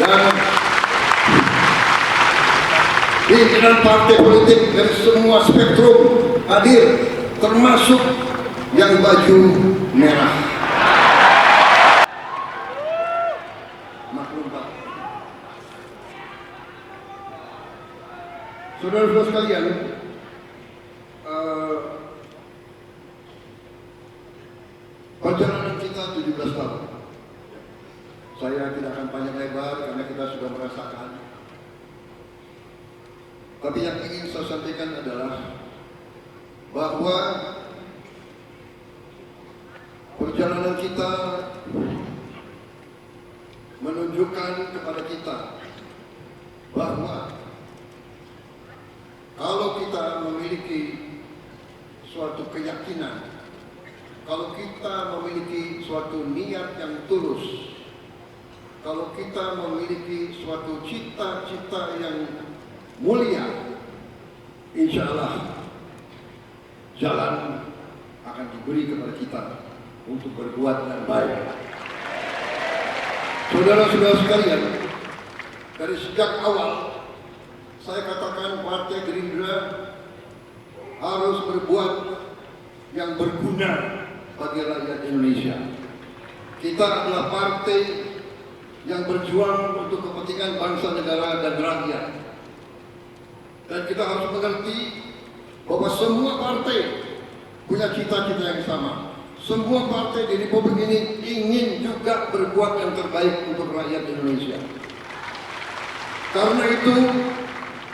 dan pimpinan partai politik dari semua spektrum hadir, termasuk yang baju merah. Maklum Pak. Saudara-saudara sekalian, perjalanan kita 17 tahun. Saya tidak akan panjang lebar karena kita sudah merasakan. Tapi yang ingin saya sampaikan adalah bahwa perjalanan kita menunjukkan kepada kita bahwa kalau kita memiliki suatu keyakinan, kalau kita memiliki suatu niat yang tulus, kalau kita memiliki suatu cita-cita yang mulia, insya Allah jalan akan diberi kepada kita untuk berbuat yang baik. Saudara-saudara sekalian, dari sejak awal saya katakan Partai Gerindra harus berbuat yang berguna bagi rakyat Indonesia. Kita adalah partai yang berjuang untuk kepentingan bangsa, negara, dan rakyat. Dan kita harus mengerti bahwa semua partai punya cita-cita yang sama. Semua partai di Republik ini ingin juga berbuat yang terbaik untuk rakyat Indonesia. Karena itu,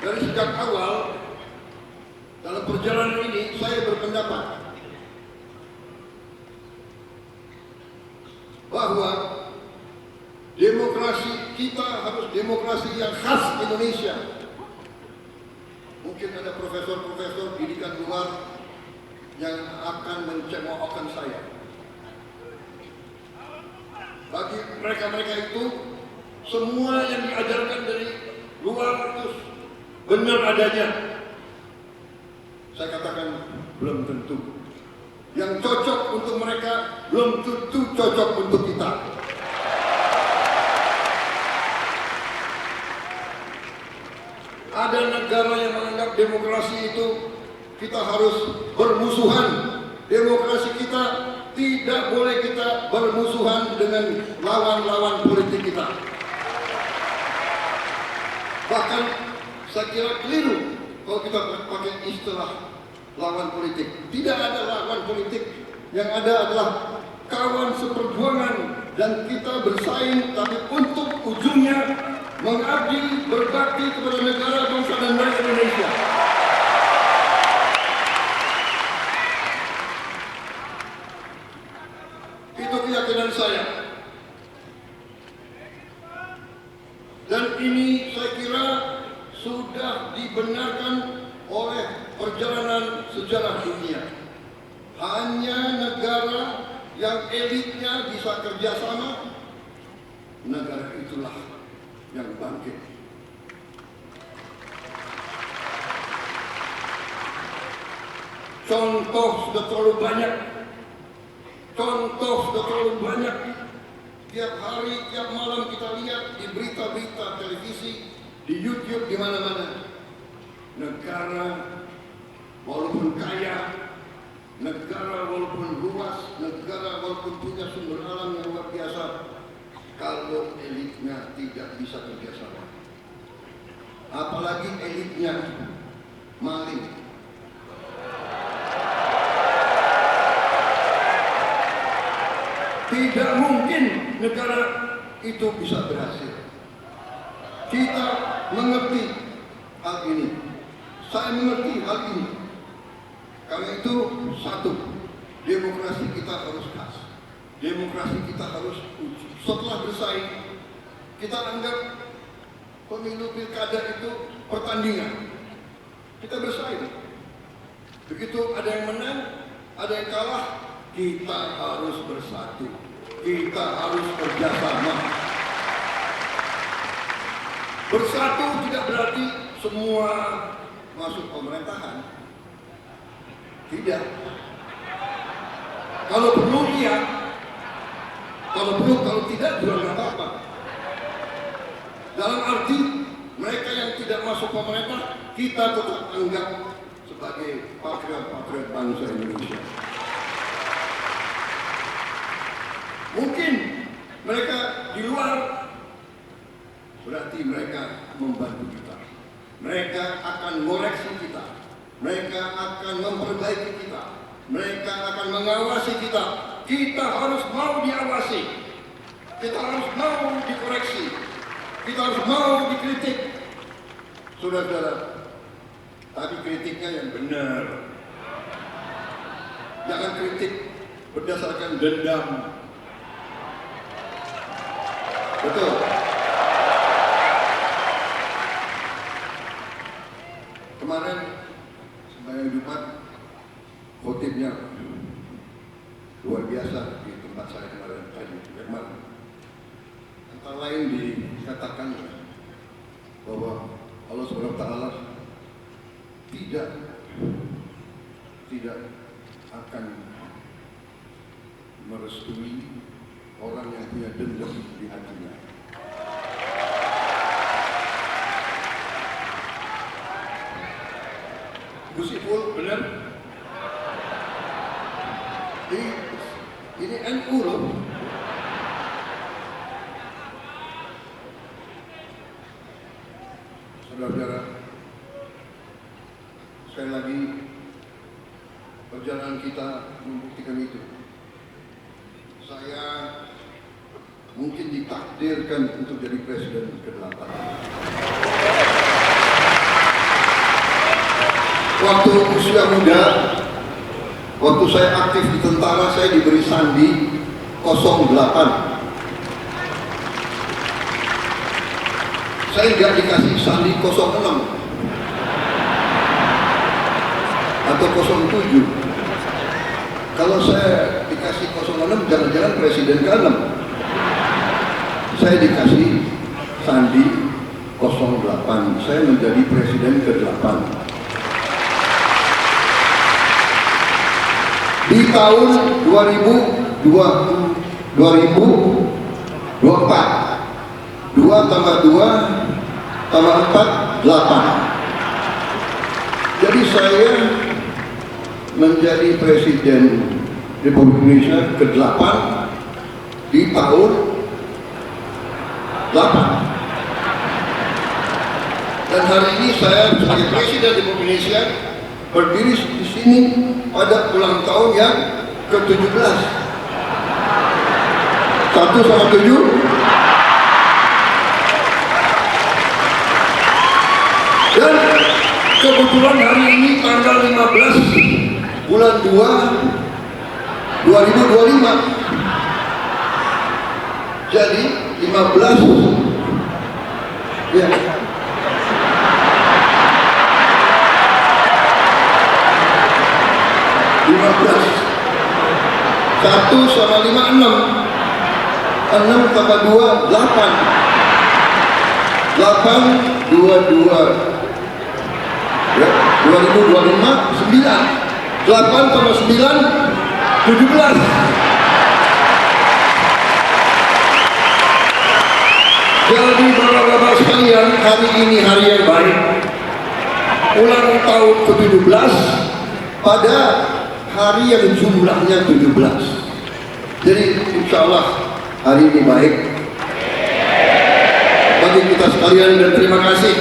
dari sejak awal dalam perjalanan ini saya berpendapat bahwa demokrasi kita harus demokrasi yang khas Indonesia. Mungkin ada profesor-profesor pendidikan luar yang akan mencemoohkan saya. Bagi mereka-mereka itu, semua yang diajarkan dari luar itu benar adanya. Saya katakan belum tentu. Yang cocok untuk mereka belum tentu cocok untuk kita. Ada negara yang menganggap demokrasi itu kita harus bermusuhan. Demokrasi kita tidak boleh kita bermusuhan dengan lawan-lawan politik kita. Bahkan saya kira keliru kalau kita pakai istilah lawan politik. Tidak ada lawan politik, yang ada adalah kawan seperjuangan, dan kita bersaing tapi untuk ujungnya mengabdi, berbakti kepada negara, bangsa, dan rakyat Indonesia. Itu keyakinan saya. Dan ini saya kira sudah dibenarkan oleh perjalanan sejarah dunia. Hanya negara yang elitnya bisa kerjasama, negara itulah yang bangkit. Contoh sudah terlalu banyak. Contoh sudah terlalu banyak. Tiap hari, tiap malam kita lihat di berita-berita televisi, di YouTube, di mana-mana. Negara walaupun kaya, negara walaupun luas, negara walaupun punya sumber alam yang luar biasa, kalau elitnya tidak bisa kerjasama, apalagi elitnya maling, tidak mungkin negara itu bisa berhasil. Kita mengerti hal ini. Saya mengerti hal ini. Karena itu, satu, demokrasi kita harus khas. Demokrasi kita harus uji. Setelah bersaing, kita anggap pemilu pilkada itu pertandingan. Kita bersaing. Begitu ada yang menang, ada yang kalah, kita harus bersatu. Kita harus kerjasama. Bersatu tidak berarti semua masuk pemerintahan. Tidak. Kalau perlu iya, kalau tidak juga nggak apa-apa. Dalam arti mereka yang tidak masuk pemerintah kita tetap anggap sebagai patriot-patriot bangsa Indonesia. Mungkin mereka di luar, berarti mereka membantu kita. Mereka akan mengoreksi kita. Mereka akan memperbaiki kita. Mereka akan mengawasi kita. Kita harus mau diawasi. Kita harus mau dikoreksi. Kita harus mau dikritik. Saudara-saudara, tapi kritiknya yang benar. Jangan kritik berdasarkan dendam. Betul. Kemarin sembahyang Jumat, khotibnya luar biasa di tempat saya kemarin tadi. Antara lain dikatakan bahwa Allah Subhanahu wa Ta'ala tidak akan merestui orang yang punya dendam di hatinya. Gus Ipul benar? Ini NU loh. Saudara-saudara, sekali lagi perjalanan kita membuktikan itu. Saya mungkin ditakdirkan untuk jadi presiden ke-8. Waktu usia muda, waktu saya aktif di tentara, saya diberi sandi 08. Saya nggak dikasih sandi 06 atau 07. Kalau saya dikasih 06, jangan-jangan presiden ke-6. Saya dikasih sandi 08. Saya menjadi presiden ke-8. Di tahun 2024, 2 tambah 2 tambah 4, 8. Jadi saya menjadi presiden Republik Indonesia ke-8 di tahun 8. Dan hari ini saya sebagai presiden Republik Indonesia berdiri di sini pada ulang tahun yang ke-17. 1 sama 7. Dan kebetulan hari ini tanggal 15 bulan 2 2025. Jadi 15 ya. 1 sama 5, 6. 6 tambah 2, 8. 8, 22. Ya, 2025, 9. 8 tambah 9, 17. Jadi bapak-bapak sekalian, hari ini hari yang baik. Ulang tahun ke-17 pada hari yang jumlahnya 17. Jadi insya Allah hari ini baik bagi kita sekalian, dan terima kasih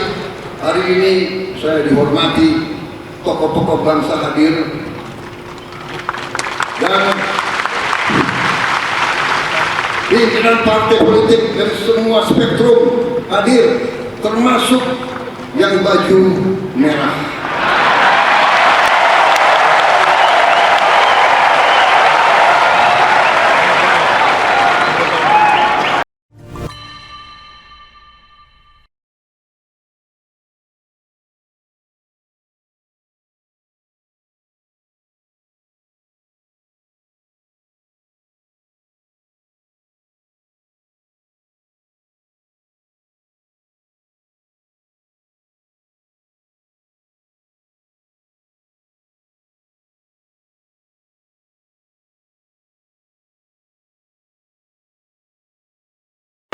hari ini saya dihormati tokoh-tokoh bangsa hadir dan pimpinan partai politik dari semua spektrum hadir, termasuk yang baju merah.